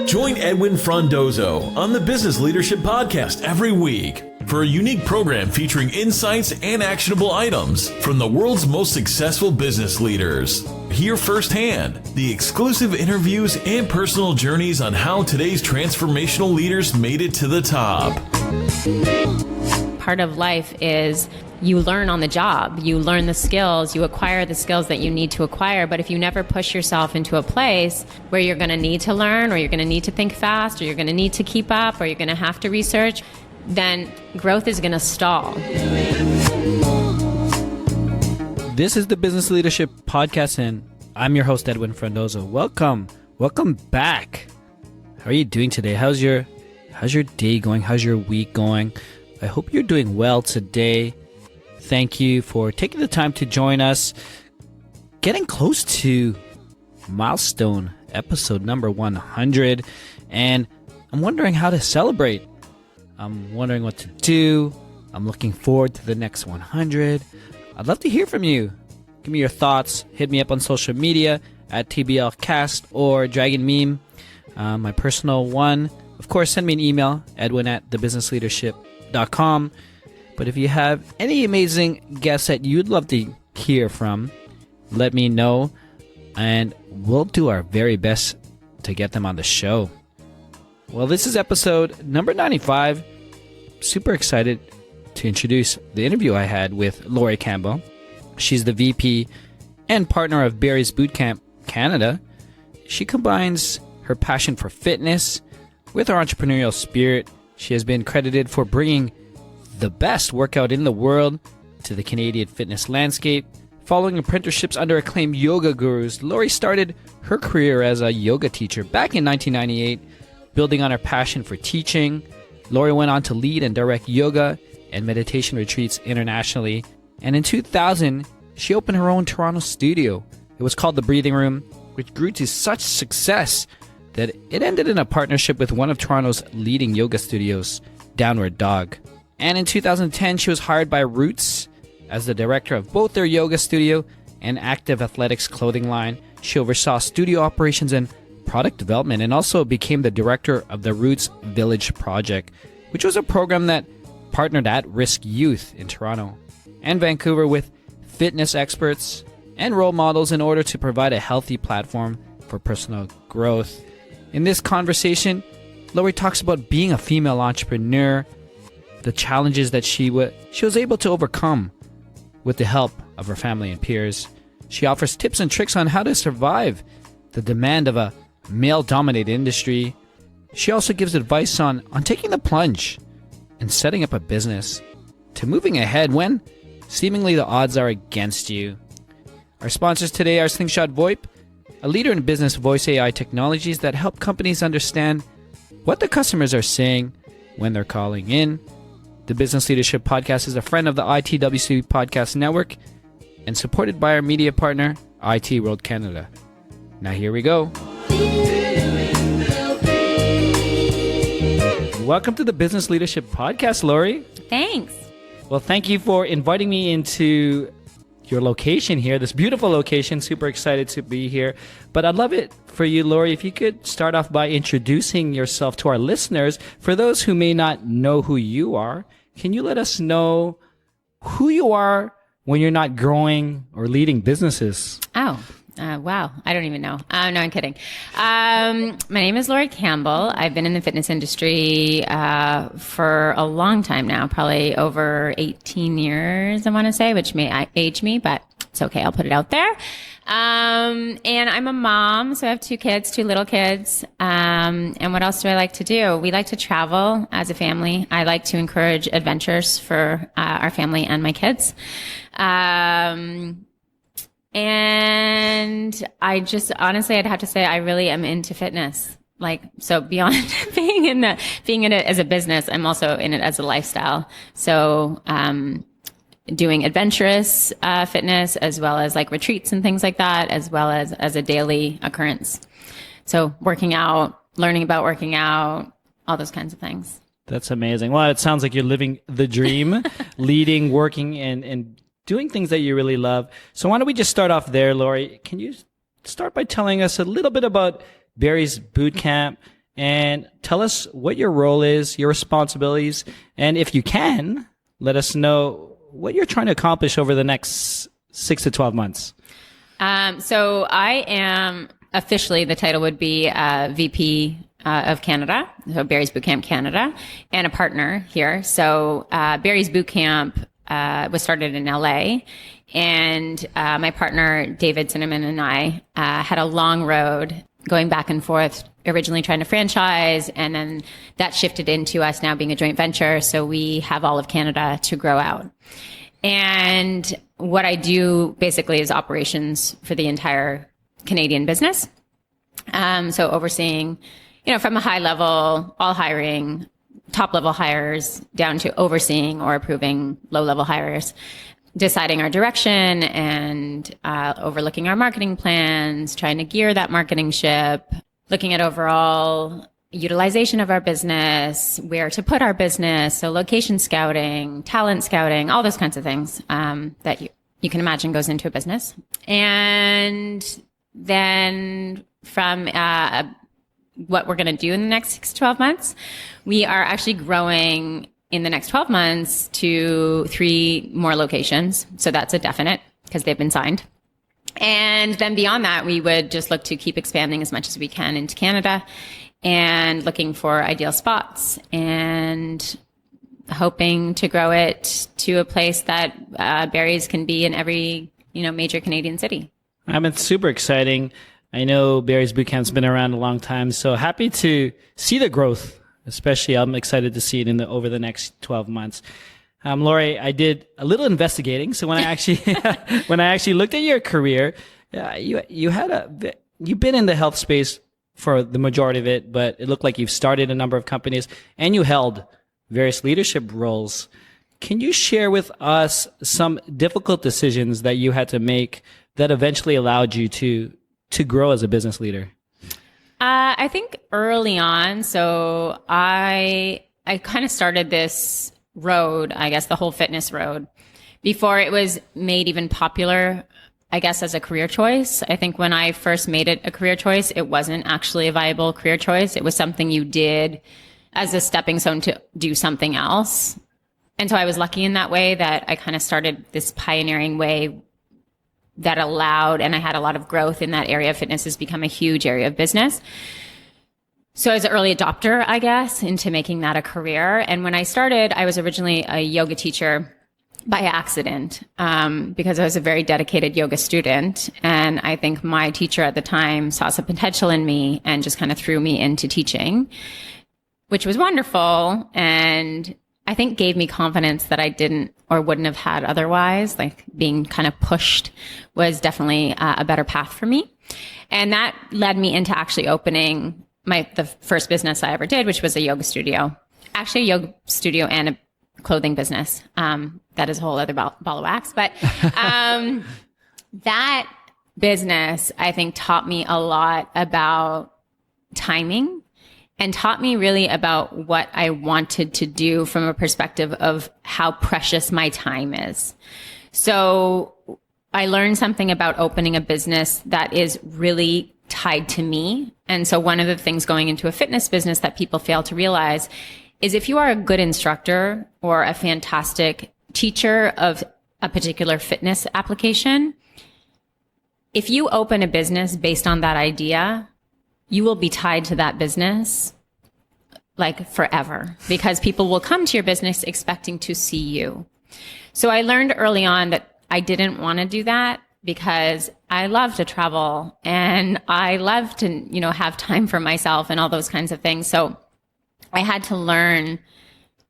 Join Edwin Frondozo on the Business Leadership Podcast every week for a unique program featuring insights and actionable items from the world's most successful business leaders. Hear firsthand the exclusive interviews and personal journeys on how today's transformational leaders made it to the top. Part of life is you learn on the job, you learn the skills, you acquire the skills that you need to acquire. But if you never push yourself into a place where you're going to need to learn, or you're going to need to think fast, or you're going to need to keep up, or you're going to have to research, then growth is going to stall. This is the Business Leadership Podcast, and I'm your host, Edwin Frondozo. Welcome back. How are you doing today? How's your day going? How's your week going? I hope you're doing well today. Thank you for taking the time to join us. Getting close to milestone episode number 100, and I'm wondering how to celebrate. I'm wondering what to do. I'm looking forward to the next 100. I'd love to hear from you. Give me your thoughts. Hit me up on social media at TBLcast or Dragon Meme, my personal one. Of course, send me an email, edwin@thebusinessleadership.com. But if you have any amazing guests that you'd love to hear from, let me know, and we'll do our very best to get them on the show. Well, this is episode number 95. Super excited to introduce the interview I had with Laurie Campbell. She's the VP and partner of Barry's Bootcamp Canada. She combines her passion for fitness with her entrepreneurial spirit. She has been credited for bringing the best workout in the world to the Canadian fitness landscape. Following apprenticeships under acclaimed yoga gurus, Laurie started her career as a yoga teacher back in 1998. Building on her passion for teaching, Laurie went on to lead and direct yoga and meditation retreats internationally. And in 2000, she opened her own Toronto studio. It was called The Breathing Room, which grew to such success that it ended in a partnership with one of Toronto's leading yoga studios, Downward Dog. And in 2010, she was hired by Roots as the director of both their yoga studio and active athletics clothing line. She oversaw studio operations and product development, and also became the director of the Roots Village Project, which was a program that partnered at-risk youth in Toronto and Vancouver with fitness experts and role models in order to provide a healthy platform for personal growth. In this conversation, Laurie talks about being a female entrepreneur, the challenges that she was able to overcome with the help of her family and peers. She offers tips and tricks on how to survive the demand of a male-dominated industry. She also gives advice on taking the plunge and setting up a business, to moving ahead when seemingly the odds are against you. Our sponsors today are Slingshot VoIP, a leader in business voice AI technologies that help companies understand what the customers are saying when they're calling in. The Business Leadership Podcast is a friend of the ITWC Podcast Network and supported by our media partner, IT World Canada. Now here we go. Welcome to the Business Leadership Podcast, Laurie. Thanks. Well, thank you for inviting me into your location here, this beautiful location. Super excited to be here. But I'd love it for you, Laurie, if you could start off by introducing yourself to our listeners. For those who may not know who you are, can you let us know who you are when you're not growing or leading businesses? Wow. I don't even know. No, I'm kidding. My name is Laurie Campbell. I've been in the fitness industry for a long time now, probably over 18 years, I want to say, which may age me, but it's okay. I'll put it out there. And I'm a mom, so I have two little kids. And what else do I like to do? We like to travel as a family. I like to encourage adventures for our family and my kids. And I just, honestly, I'd have to say I really am into fitness. Like, so beyond being in it as a business, I'm also in it as a lifestyle. So, doing adventurous, fitness, as well as like retreats and things like that, as well as a daily occurrence. So working out, learning about working out, all those kinds of things. That's amazing. Well, it sounds like you're living the dream, leading, working, and doing things that you really love. So why don't we just start off there, Laurie? Can you start by telling us a little bit about Barry's Bootcamp and tell us what your role is, your responsibilities, and if you can, let us know what you're trying to accomplish over the next 6 to 12 months. So I am officially, the title would be VP of Canada, so Barry's Bootcamp Canada, and a partner here. So Barry's Bootcamp was started in LA, and my partner David Cinnamon and I had a long road going back and forth, originally trying to franchise, and then that shifted into us now being a joint venture. So we have all of Canada to grow out. And what I do basically is operations for the entire Canadian business. So overseeing, from a high level, all hiring, top level hires down to overseeing or approving low level hires, deciding our direction and overlooking our marketing plans, trying to gear that marketing ship, looking at overall utilization of our business, where to put our business, so location scouting, talent scouting, all those kinds of things that you can imagine goes into a business. And then from what we're going to do in the next 6 to 12 months, we are actually growing in the next 12 months to 3 more locations. So that's a definite because they've been signed. And then beyond that, we would just look to keep expanding as much as we can into Canada and looking for ideal spots and hoping to grow it to a place that Barry's can be in every, major Canadian city. It's super exciting. I know Barry's Bootcamp's been around a long time, so happy to see the growth. Especially, I'm excited to see it over the next 12 months. Laurie, I did a little investigating. So when I actually looked at your career, you've been in the health space for the majority of it, but it looked like you've started a number of companies and you held various leadership roles. Can you share with us some difficult decisions that you had to make that eventually allowed you to grow as a business leader? I think early on, so I kind of started this road, I guess the whole fitness road, before it was made even popular, I guess, as a career choice. I think when I first made it a career choice, it wasn't actually a viable career choice. It was something you did as a stepping stone to do something else. And so I was lucky in that way that I kind of started this pioneering way that allowed, and I had a lot of growth in that area. Fitness has become a huge area of business. So I was an early adopter, I guess, into making that a career. And when I started, I was originally a yoga teacher by accident, because I was a very dedicated yoga student. And I think my teacher at the time saw some potential in me and just kind of threw me into teaching, which was wonderful. And I think gave me confidence that I didn't or wouldn't have had otherwise. Like being kind of pushed was definitely a better path for me. And that led me into actually opening the first business I ever did, which was a yoga studio. Actually a yoga studio and a clothing business. That is a whole other ball of wax. But that business, I think, taught me a lot about timing and taught me really about what I wanted to do from a perspective of how precious my time is. So I learned something about opening a business that is really tied to me. And so one of the things going into a fitness business that people fail to realize is if you are a good instructor or a fantastic teacher of a particular fitness application, if you open a business based on that idea, you will be tied to that business like forever, because people will come to your business expecting to see you. So I learned early on that I didn't want to do that because I love to travel and I love to, have time for myself and all those kinds of things. So I had to learn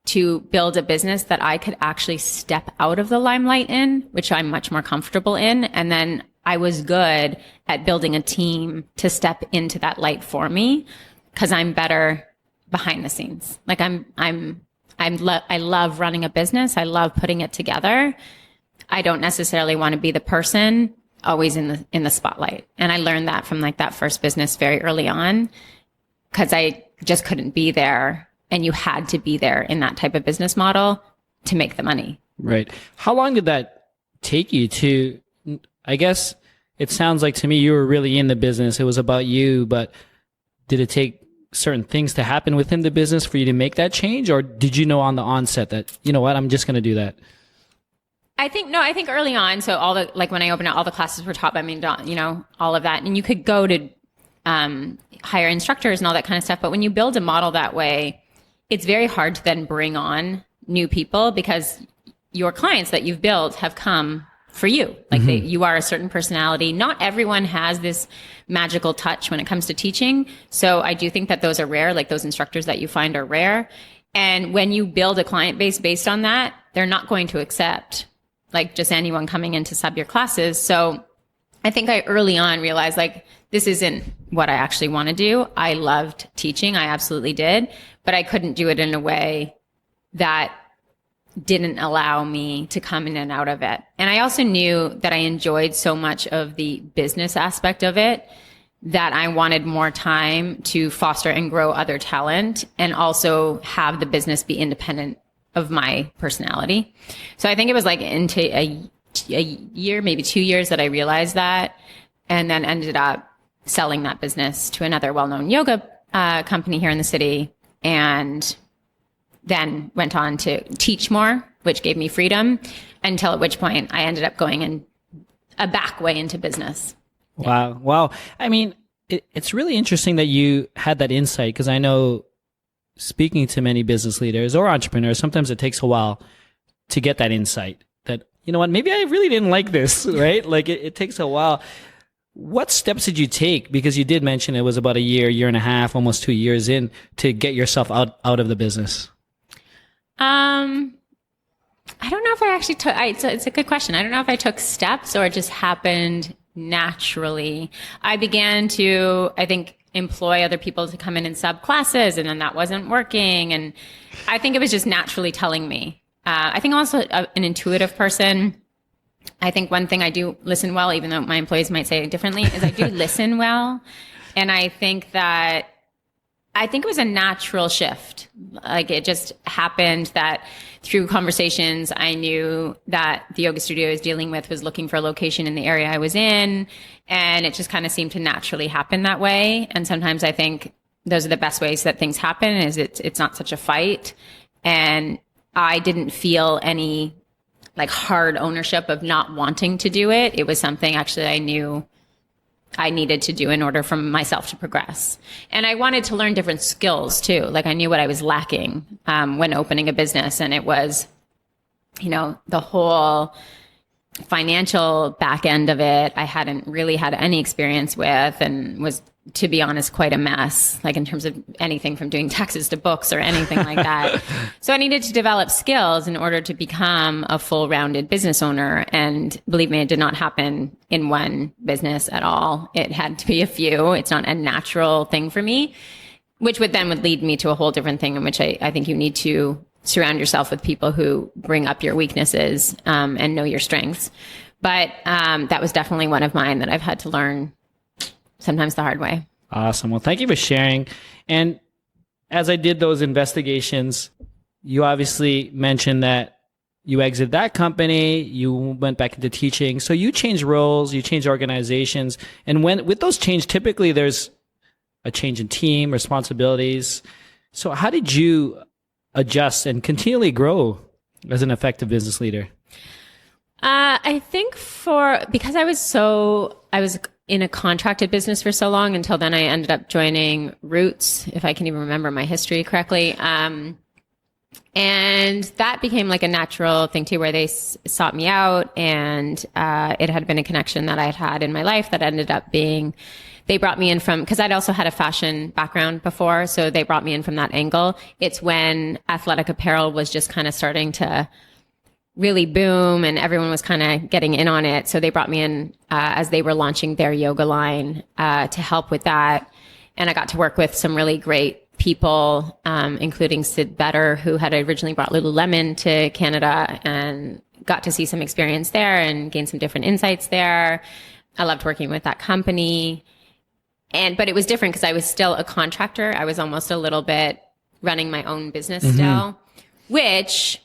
to build a business that I could actually step out of the limelight in, which I'm much more comfortable in. And then I was good at building a team to step into that light for me because I'm better behind the scenes. Like I love running a business. I love putting it together. I don't necessarily want to be the person always in the spotlight. And I learned that from that first business very early on because I just couldn't be there. And you had to be there in that type of business model to make the money. Right. How long did that take you to, I guess, it sounds like to me you were really in the business. It was about you, but did it take certain things to happen within the business for you to make that change? Or did you know on the onset that, you know what, I'm just going to do that? I think early on, so like when I opened it, all the classes were taught by me, you know, all of that. And you could go to hire instructors and all that kind of stuff. But when you build a model that way, it's very hard to then bring on new people because your clients that you've built have come for you. Like you are a certain personality. Not everyone has this magical touch when it comes to teaching. So I do think that those are rare. Like those instructors that you find are rare. And when you build a client base based on that, they're not going to accept like just anyone coming in to sub your classes. So I think I early on realized like, this isn't what I actually want to do. I loved teaching. I absolutely did, but I couldn't do it in a way that didn't allow me to come in and out of it. And I also knew that I enjoyed so much of the business aspect of it that I wanted more time to foster and grow other talent and also have the business be independent of my personality. So I think it was like into a year, maybe 2 years that I realized that, and then ended up selling that business to another well-known yoga company here in the city, and then went on to teach more, which gave me freedom, until at which point I ended up going in a back way into business. Wow. Wow. I mean, it's really interesting that you had that insight, because I know speaking to many business leaders or entrepreneurs, sometimes it takes a while to get that insight that, you know what, maybe I really didn't like this, right? Like it takes a while. What steps did you take? Because you did mention it was about a year and a half, almost 2 years in to get yourself out of the business. I don't know if I actually took, it's a good question. I don't know if I took steps or it just happened naturally. I began to, I think, employ other people to come in and sub classes, and then that wasn't working. And I think it was just naturally telling me. I think I'm also an intuitive person. I think one thing I do listen well, even though my employees might say it differently, is I do listen well. And I think it was a natural shift. Like it just happened that through conversations, I knew that the yoga studio I was dealing with was looking for a location in the area I was in. And it just kind of seemed to naturally happen that way. And sometimes I think those are the best ways that things happen, is it's not such a fight. And I didn't feel any like hard ownership of not wanting to do it. It was something actually I knew I needed to do in order for myself to progress. And I wanted to learn different skills too. Like I knew what I was lacking when opening a business, and it was, you know, the whole financial back end of it. I hadn't really had any experience with, and was, to be honest, quite a mess, like in terms of anything from doing taxes to books or anything like that. So I needed to develop skills in order to become a full-rounded business owner. And believe me, it did not happen in one business at all. It had to be a few. It's not a natural thing for me, which would lead me to a whole different thing, in which I think you need to surround yourself with people who bring up your weaknesses and know your strengths. But that was definitely one of mine that I've had to learn sometimes the hard way. Awesome. Well, thank you for sharing. And as I did those investigations, you obviously mentioned that you exited that company, you went back into teaching. So you changed roles, you changed organizations. And with those changes, typically there's a change in team, responsibilities. So how did you adjust and continually grow as an effective business leader? I think because I was in a contracted business for so long, until then I ended up joining Roots, if I can even remember my history correctly. And that became like a natural thing too, where they sought me out, and it had been a connection that I had had in my life that ended up being, they brought me in because I'd also had a fashion background before. So they brought me in from that angle. It's when athletic apparel was just kind of starting to really boom, and everyone was kind of getting in on it. So they brought me in as they were launching their yoga line to help with that. And I got to work with some really great people, including Sid Better, who had originally brought Lululemon to Canada, and got to see some experience there and gain some different insights there. I loved working with that company. But it was different because I was still a contractor. I was almost a little bit running my own business still, which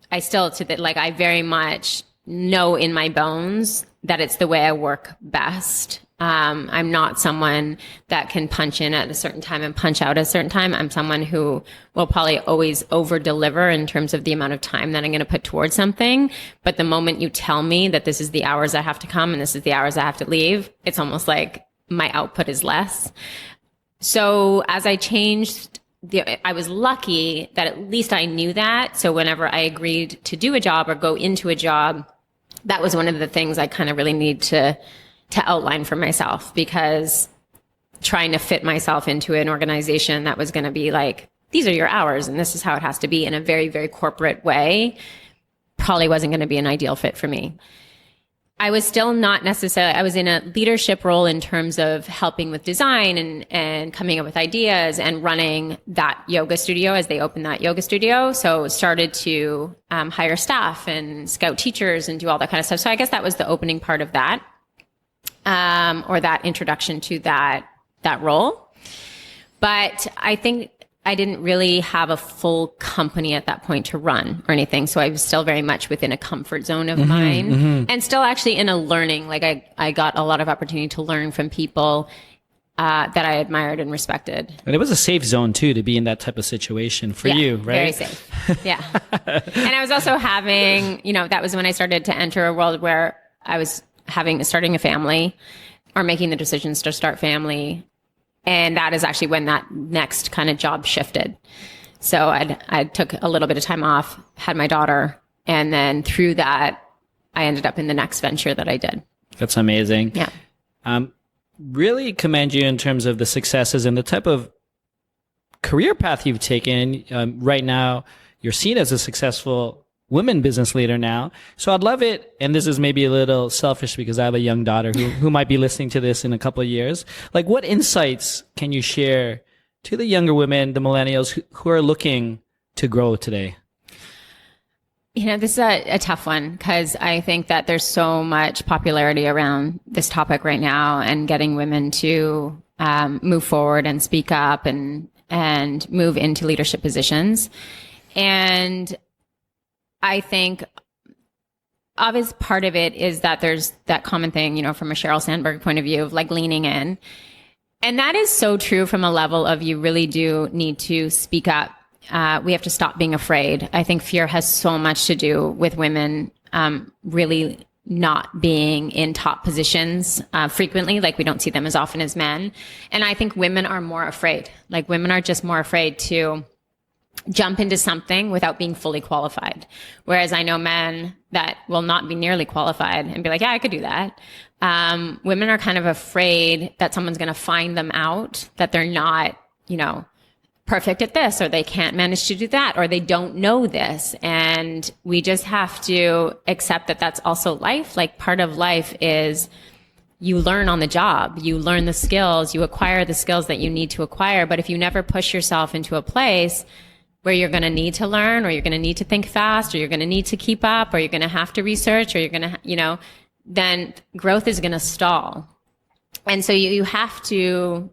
I still, I very much know in my bones that it's the way I work best. I'm not someone that can punch in at a certain time and punch out at a certain time. I'm someone who will probably always over deliver in terms of the amount of time that I'm going to put towards something. But the moment you tell me that this is the hours I have to come and this is the hours I have to leave, it's almost like my output is less. So as I changed, I was lucky that at least I knew that. So whenever I agreed to do a job or go into a job, that was one of the things I kind of really need to outline for myself, because trying to fit myself into an organization that was going to be like, these are your hours and this is how it has to be in a very, very corporate way, probably wasn't going to be an ideal fit for me. I was still not necessarily, I was in a leadership role in terms of helping with design and coming up with ideas and running that yoga studio as they opened that yoga studio. So started to hire staff and scout teachers and do all that kind of stuff. So I guess that was the opening part of that. Or that introduction to that role. But I think I didn't really have a full company at that point to run or anything. So I was still very much within a comfort zone of mine and still actually in a learning. Like I got a lot of opportunity to learn from people that I admired and respected. And it was a safe zone too, to be in that type of situation for you, right? Very safe. Yeah. And I was also having, that was when I started to enter a world where I was starting a family or making the decisions to start family. And that is actually when that next kind of job shifted. So I took a little bit of time off, had my daughter, and then through that, I ended up in the next venture that I did. That's amazing. Yeah. Really commend you in terms of the successes and the type of career path you've taken. Right now, you're seen as a successful women business leader now. So I'd love it. And this is maybe a little selfish because I have a young daughter who might be listening to this in a couple of years. Like, what insights can you share to the younger women, the millennials who are looking to grow today? This is a tough one, because I think that there's so much popularity around this topic right now, and getting women to move forward and speak up and move into leadership positions. And I think obvious part of it is that there's that common thing, from a Sheryl Sandberg point of view of like leaning in. And that is so true from a level of you really do need to speak up. We have to stop being afraid. I think fear has so much to do with women really not being in top positions frequently. Like we don't see them as often as men. And I think women are more afraid. Like women are just more afraid to jump into something without being fully qualified. Whereas I know men that will not be nearly qualified and be like, yeah, I could do that. Women are kind of afraid that someone's going to find them out, that they're not, perfect at this, or they can't manage to do that, or they don't know this. And we just have to accept that that's also life. Like part of life is you learn on the job, you learn the skills, you acquire the skills that you need to acquire. But if you never push yourself into a place where you're going to need to learn, or you're going to need to think fast, or you're going to need to keep up, or you're going to have to research, or you're going to, then growth is going to stall. And so you have to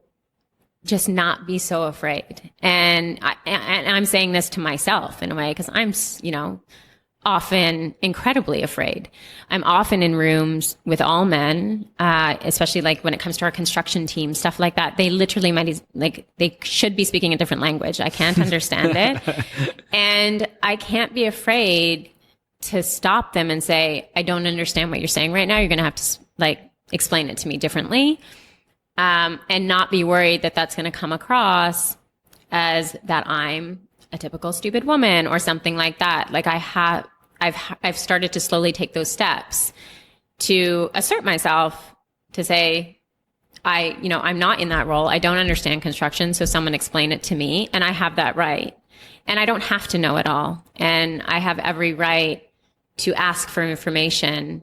just not be so afraid. And I'm saying this to myself in a way, because I'm, often incredibly afraid. I'm often in rooms with all men, especially like when it comes to our construction team, stuff like that. They literally they should be speaking a different language. I can't understand it. And I can't be afraid to stop them and say, I don't understand what you're saying right now. You're going to have to explain it to me differently. And not be worried that that's going to come across as that I'm a typical stupid woman or something like that. Like I've started to slowly take those steps to assert myself, to say, I'm not in that role. I don't understand construction. So someone explain it to me, and I have that right. And I don't have to know it all. And I have every right to ask for information.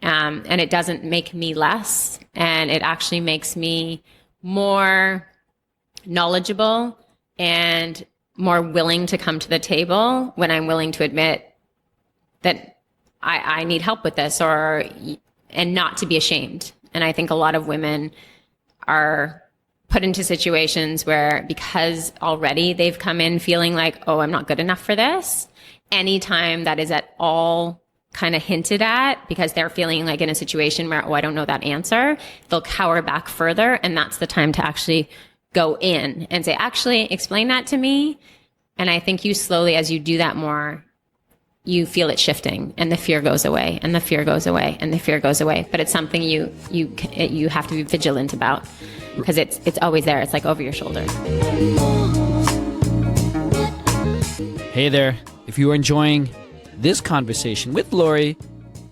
And it doesn't make me less. And it actually makes me more knowledgeable and more willing to come to the table when I'm willing to admit that I need help with this, and not to be ashamed. And I think a lot of women are put into situations where, because already they've come in feeling like, oh, I'm not good enough for this. Anytime that is at all kind of hinted at because they're feeling like in a situation where, oh, I don't know that answer, they'll cower back further. And that's the time to actually go in and say, actually, explain that to me. And I think you slowly, as you do that more, you feel it shifting and the fear goes away and the fear goes away and the fear goes away. But it's something you have to be vigilant about because it's always there. It's like over your shoulder. Hey there. If you are enjoying this conversation with Laurie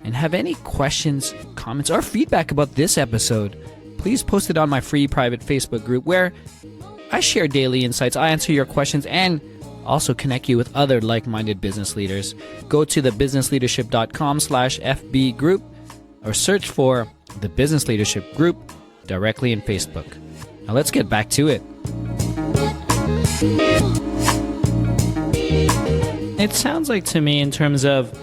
and have any questions, comments, or feedback about this episode, please post it on my free private Facebook group where I share daily insights, I answer your questions, and also connect you with other like-minded business leaders. Go to thebusinessleadership.com/FB group or search for the Business Leadership Group directly in Facebook. Now let's get back to it. It sounds like to me, in terms of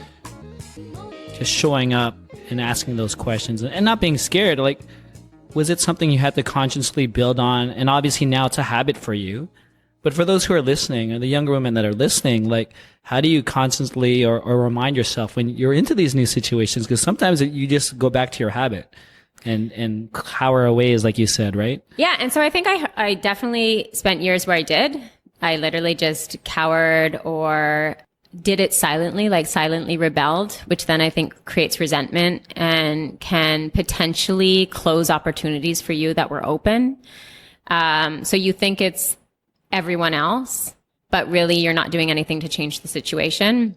just showing up and asking those questions and not being scared, like, was it something you had to consciously build on? And obviously now it's a habit for you. But for those who are listening, or the younger women that are listening, like, how do you constantly or remind yourself when you're into these new situations? Because sometimes you just go back to your habit and cower away, as like you said, right? Yeah. And so I think I definitely spent years where I did. I literally just cowered or did it silently, like silently rebelled, which then I think creates resentment and can potentially close opportunities for you that were open. So you think it's everyone else, but really you're not doing anything to change the situation.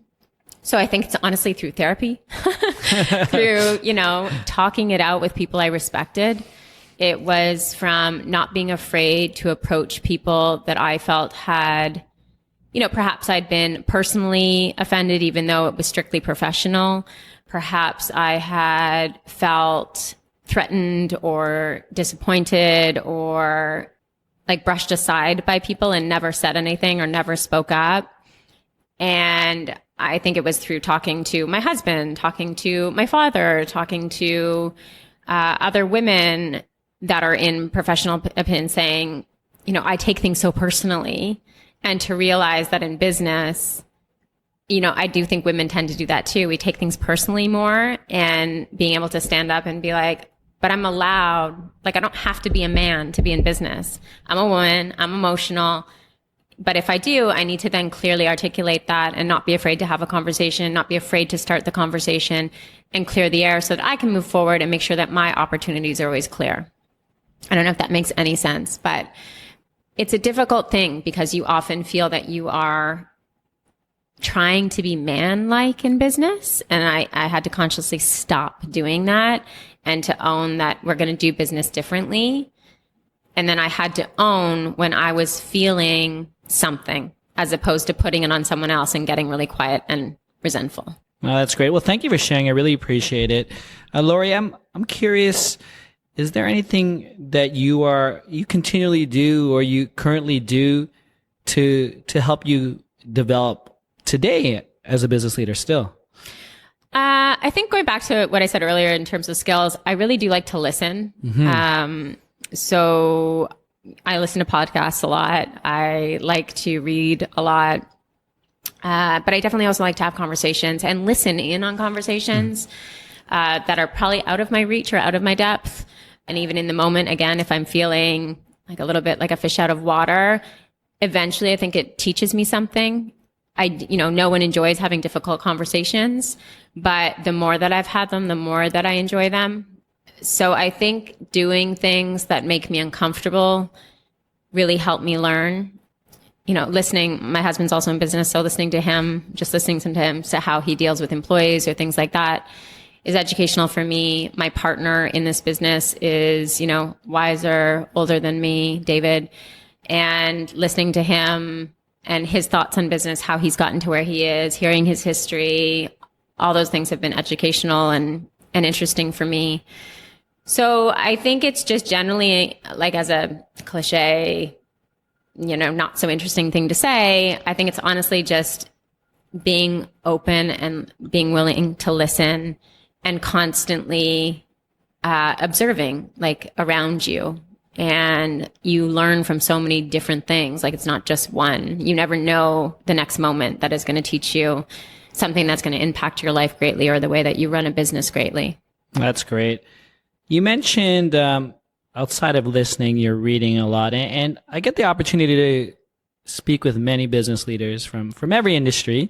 So I think it's honestly through therapy, through, talking it out with people I respected. It was from not being afraid to approach people that I felt had, perhaps I'd been personally offended, even though it was strictly professional. Perhaps I had felt threatened or disappointed or like brushed aside by people and never said anything or never spoke up. And I think it was through talking to my husband, talking to my father, talking to other women that are in professional opinion saying, I take things so personally. And to realize that in business, I do think women tend to do that too. We take things personally more, and being able to stand up and be like, but I'm allowed, like, I don't have to be a man to be in business. I'm a woman, I'm emotional. But if I do, I need to then clearly articulate that and not be afraid to have a conversation, not be afraid to start the conversation and clear the air so that I can move forward and make sure that my opportunities are always clear. I don't know if that makes any sense, but it's a difficult thing because you often feel that you are trying to be man-like in business. And I had to consciously stop doing that and to own that we're going to do business differently. And then I had to own when I was feeling something as opposed to putting it on someone else and getting really quiet and resentful. Well, that's great. Well, thank you for sharing. I really appreciate it. Laurie, I'm curious, is there anything that you continually do or you currently do to help you develop today as a business leader still? I think going back to what I said earlier in terms of skills, I really do like to listen. Mm-hmm. So I listen to podcasts a lot. I like to read a lot. But I definitely also like to have conversations and listen in on conversations that are probably out of my reach or out of my depth. And even in the moment, again, if I'm feeling like a little bit like a fish out of water, eventually I think it teaches me something. No one enjoys having difficult conversations, but the more that I've had them, the more that I enjoy them. So I think doing things that make me uncomfortable really help me learn. Listening, my husband's also in business, so listening to him to how he deals with employees or things like that is educational for me. My partner in this business is, wiser, older than me, David, and listening to him and his thoughts on business, how he's gotten to where he is, hearing his history, all those things have been educational and interesting for me. So I think it's just generally, like, as a cliche, not so interesting thing to say, I think it's honestly just being open and being willing to listen and constantly observing, like, around you. And you learn from so many different things. Like, it's not just one. You never know the next moment that is going to teach you something that's going to impact your life greatly or the way that you run a business greatly. That's great. You mentioned outside of listening, you're reading a lot, and I get the opportunity to speak with many business leaders from every industry.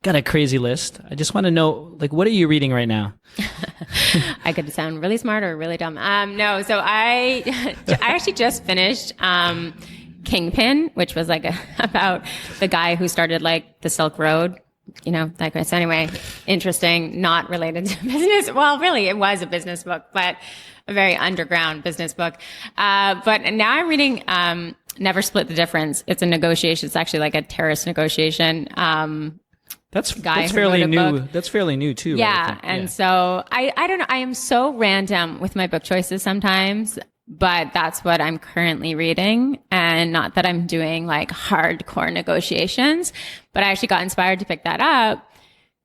Got a crazy list. I just want to know, like, what are you reading right now? I could sound really smart or really dumb. No, so I actually just finished Kingpin, which was like about the guy who started like the Silk Road. You know, like I said, anyway, interesting, not related to business. Well, really, it was a business book, but a very underground business book. But now I'm reading Never Split the Difference. It's a negotiation. It's actually like a terrorist negotiation. That's fairly new. That's fairly new too. Yeah. And so I don't know. I am so random with my book choices sometimes, but that's what I'm currently reading. And not that I'm doing like hardcore negotiations, but I actually got inspired to pick that up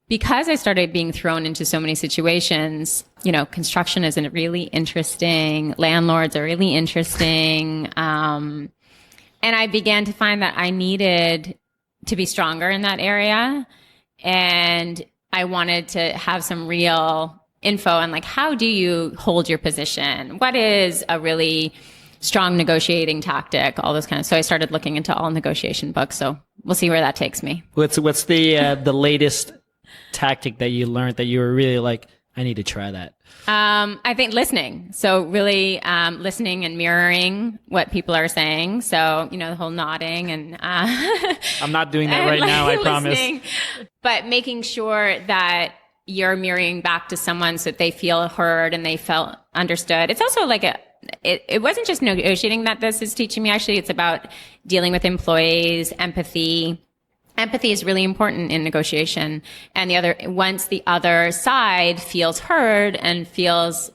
because I started being thrown into so many situations. You know, construction is really interesting. Landlords are really interesting. And I began to find that I needed to be stronger in that area. And I wanted to have some real info on like, how do you hold your position? What is a really strong negotiating tactic? All those kind of. So I started looking into all negotiation books. So we'll see where that takes me. What's the latest tactic that you learned that you were really like, I need to try that? I think listening. So really listening and mirroring what people are saying. So, you know, the whole nodding and I'm not doing that right now, I promise. But making sure that you're mirroring back to someone so that they feel heard and they felt understood. It's also like it wasn't just negotiating that this is teaching me. Actually, it's about dealing with employees, empathy. Empathy is really important in negotiation. And once the other side feels heard and feels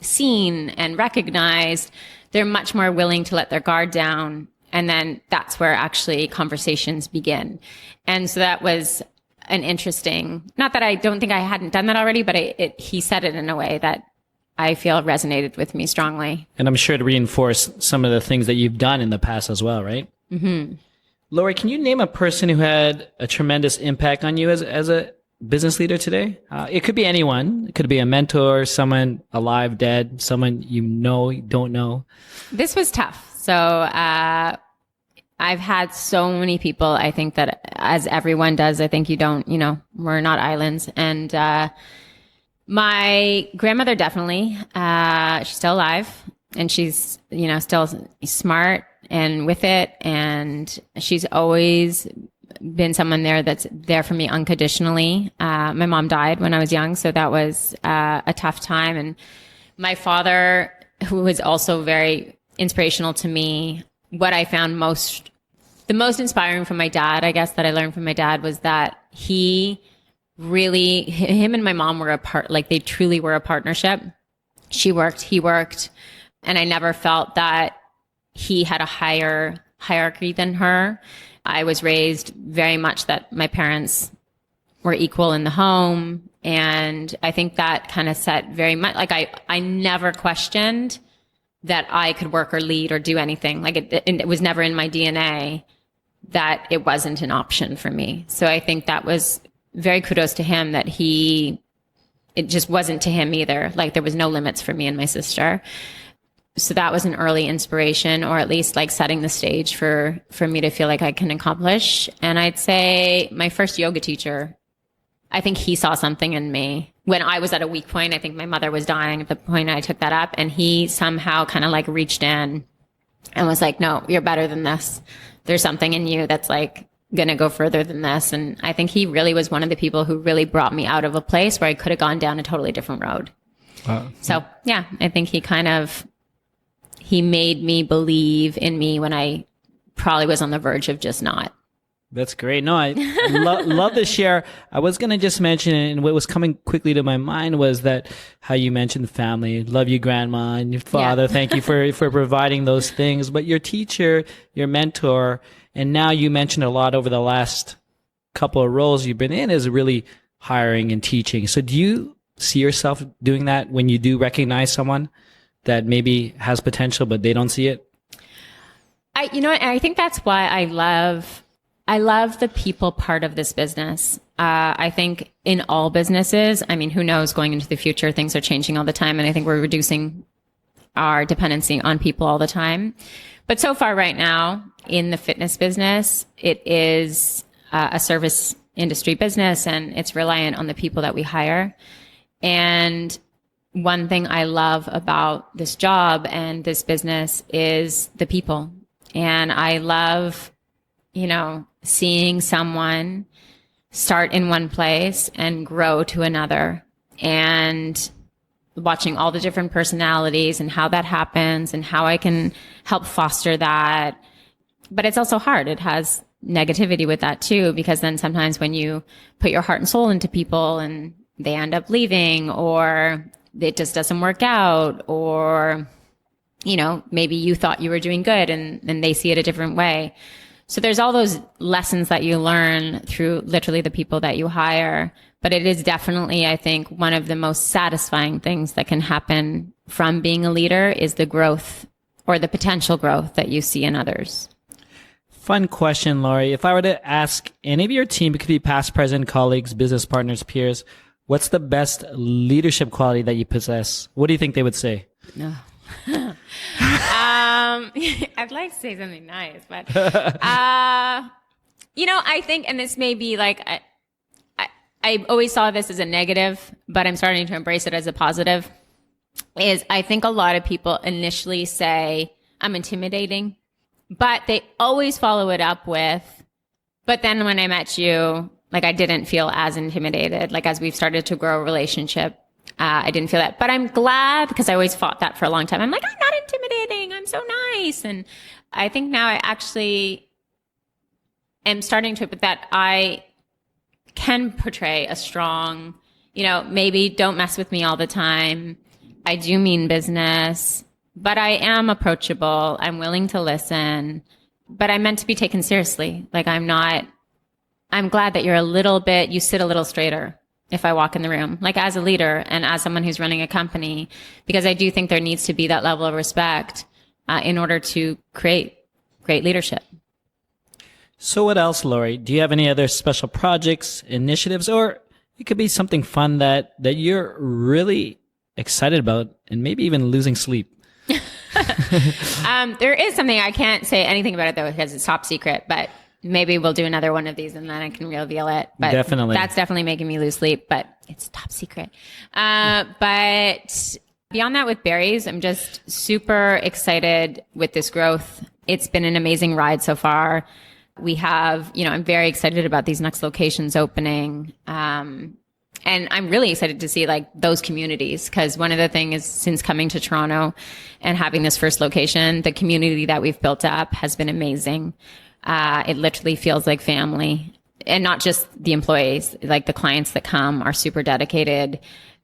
seen and recognized, they're much more willing to let their guard down. And then that's where actually conversations begin. And so that was an interesting, not that I don't think I hadn't done that already, but he said it in a way that I feel resonated with me strongly. And I'm sure to reinforce some of the things that you've done in the past as well, right? Mm-hmm. Laurie, can you name a person who had a tremendous impact on you as a business leader today? It could be anyone. It could be a mentor, someone alive, dead, someone you know, don't know. This was tough. So I've had so many people, I think that as everyone does, I think we're not islands. And my grandmother definitely, she's still alive and she's, still smart and with it. And she's always been someone there that's there for me unconditionally. My mom died when I was young, so that was a tough time. And my father, who was also very inspirational to me, what I found the most inspiring from my dad, I guess, that I learned from my dad was that him and my mom were they truly were a partnership. She worked, he worked, and I never felt that he had a higher hierarchy than her. I was raised very much that my parents were equal in the home. And I think that kind of set very much, like I never questioned that I could work or lead or do anything. Like it was never in my DNA that it wasn't an option for me. So I think that was very kudos to him that it just wasn't to him either. Like there was no limits for me and my sister. So that was an early inspiration, or at least like setting the stage for me to feel like I can accomplish. And I'd say my first yoga teacher, I think he saw something in me when I was at a weak point. I think my mother was dying at the point I took that up, and he somehow kind of like reached in and was like, no, you're better than this. There's something in you that's like going to go further than this. And I think he really was one of the people who really brought me out of a place where I could have gone down a totally different road. So yeah, I think he made me believe in me when I probably was on the verge of just not. That's great. No, I love the share. I was going to just mention, and what was coming quickly to my mind was that how you mentioned family. Love you, grandma, and your father. Yeah. Thank you for providing those things. But your teacher, your mentor, and now you mentioned a lot over the last couple of roles you've been in is really hiring and teaching. So do you see yourself doing that when you do recognize someone that maybe has potential, but they don't see it? I think that's why I love the people part of this business. I think in all businesses, I mean, who knows, going into the future, things are changing all the time. And I think we're reducing our dependency on people all the time. But so far right now in the fitness business, it is a service industry business, and it's reliant on the people that we hire. And one thing I love about this job and this business is the people. And I love, seeing someone start in one place and grow to another, and watching all the different personalities and how that happens and how I can help foster that. But it's also hard. It has negativity with that too, because then sometimes when you put your heart and soul into people and they end up leaving, or it just doesn't work out, or, maybe you thought you were doing good and they see it a different way. So there's all those lessons that you learn through literally the people that you hire. But it is definitely, I think, one of the most satisfying things that can happen from being a leader is the growth or the potential growth that you see in others. Fun question, Laurie. If I were to ask any of your team, it could be past, present, colleagues, business partners, peers, what's the best leadership quality that you possess? What do you think they would say? No. I'd like to say something nice, but, I think, and this may be like, I always saw this as a negative, but I'm starting to embrace it as a positive, is I think a lot of people initially say, I'm intimidating, but they always follow it up with, but then when I met you, like I didn't feel as intimidated. Like as we've started to grow a relationship, I didn't feel that, but I'm glad, because I always fought that for a long time. I'm like, I'm not intimidating. I'm so nice. And I think now I actually am starting to, but that I can portray a strong, maybe don't mess with me all the time. I do mean business, but I am approachable. I'm willing to listen, but I'm meant to be taken seriously. Like I'm glad that you sit a little straighter if I walk in the room, like as a leader and as someone who's running a company, because I do think there needs to be that level of respect in order to create great leadership. So what else, Laurie? Do you have any other special projects, initiatives, or it could be something fun that you're really excited about and maybe even losing sleep? There is something, I can't say anything about it though, because it's top secret, but maybe we'll do another one of these and then I can reveal it. But definitely. That's definitely making me lose sleep, but it's top secret. But beyond that, with berries, I'm just super excited with this growth. It's been an amazing ride so far. We have, I'm very excited about these next locations opening. And I'm really excited to see like those communities, because one of the things is since coming to Toronto and having this first location, the community that we've built up has been amazing. It literally feels like family, and not just the employees, like the clients that come are super dedicated,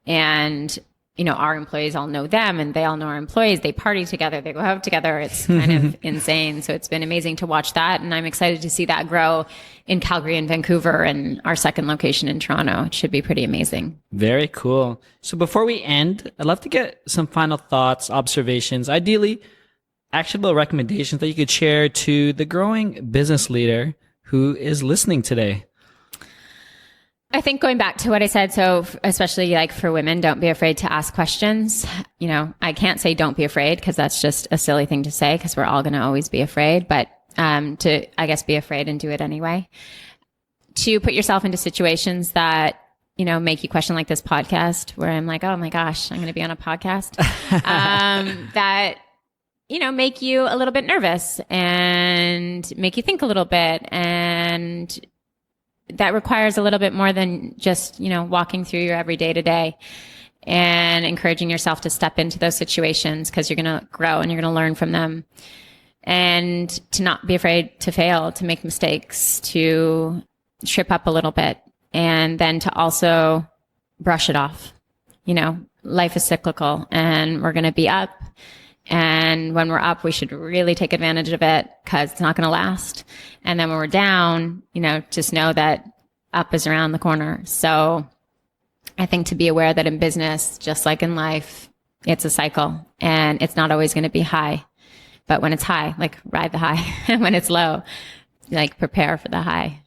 and, our employees all know them and they all know our employees. They party together, they go out together. It's kind of insane. So it's been amazing to watch that. And I'm excited to see that grow in Calgary and Vancouver and our second location in Toronto. It should be pretty amazing. Very cool. So before we end, I'd love to get some final thoughts, observations, ideally actionable recommendations that you could share to the growing business leader who is listening today. I think going back to what I said, so especially like for women, don't be afraid to ask questions. I can't say don't be afraid, because that's just a silly thing to say, because we're all going to always be afraid, but to, I guess, be afraid and do it anyway. To put yourself into situations that, make you question, like this podcast where I'm like, oh my gosh, I'm going to be on a podcast, that, make you a little bit nervous and make you think a little bit, and that requires a little bit more than just, walking through your everyday to day, and encouraging yourself to step into those situations, because you're going to grow and you're going to learn from them, and to not be afraid to fail, to make mistakes, to trip up a little bit, and then to also brush it off. Life is cyclical and we're going to be up. And when we're up, we should really take advantage of it, because it's not going to last. And then when we're down, just know that up is around the corner. So I think to be aware that in business, just like in life, it's a cycle, and it's not always going to be high. But when it's high, like ride the high. And when it's low, like prepare for the high.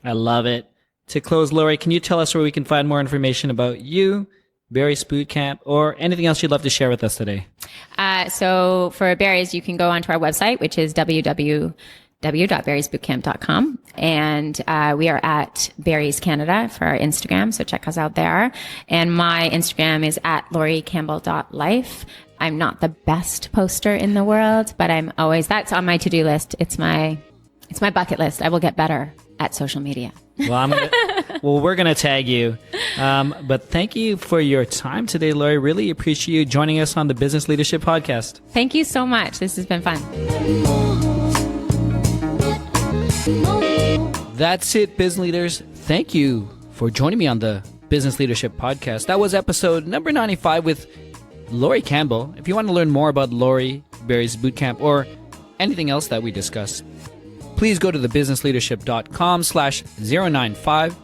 I love it. To close, Laurie, can you tell us where we can find more information about you, Barry's Bootcamp, or anything else you'd love to share with us today? So for Barry's, you can go onto our website, which is www.barrysbootcamp.com. And we are at Barry's Canada for our Instagram, so check us out there. And my Instagram is at lauriecampbell.life. I'm not the best poster in the world, but that's on my to-do list. It's my bucket list. I will get better at social media. Well, we're going to tag you. But thank you for your time today, Laurie. Really appreciate you joining us on the Business Leadership Podcast. Thank you so much. This has been fun. That's it, business leaders. Thank you for joining me on the Business Leadership Podcast. That was episode number 95 with Laurie Campbell. If you want to learn more about Laurie, Barry's Bootcamp, or anything else that we discussed, please go to thebusinessleadership.com/095.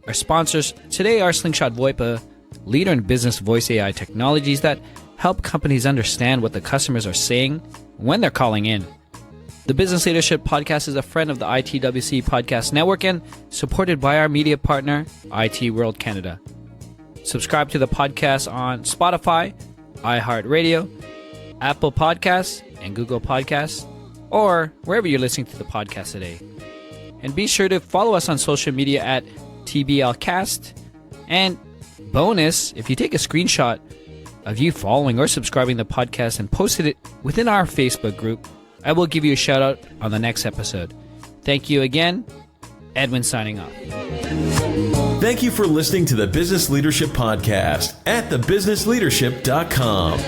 Our sponsors today are Slingshot VoIP, a leader in business voice AI technologies that help companies understand what the customers are saying when they're calling in. The Business Leadership Podcast is a friend of the ITWC Podcast Network and supported by our media partner, IT World Canada. Subscribe to the podcast on Spotify, iHeartRadio, Apple Podcasts, and Google Podcasts, or wherever you're listening to the podcast today. And be sure to follow us on social media at TBLcast. And bonus, if you take a screenshot of you following or subscribing to the podcast and posted it within our Facebook group, I will give you a shout out on the next episode. Thank you again. Edwin signing off. Thank you for listening to the Business Leadership Podcast at thebusinessleadership.com.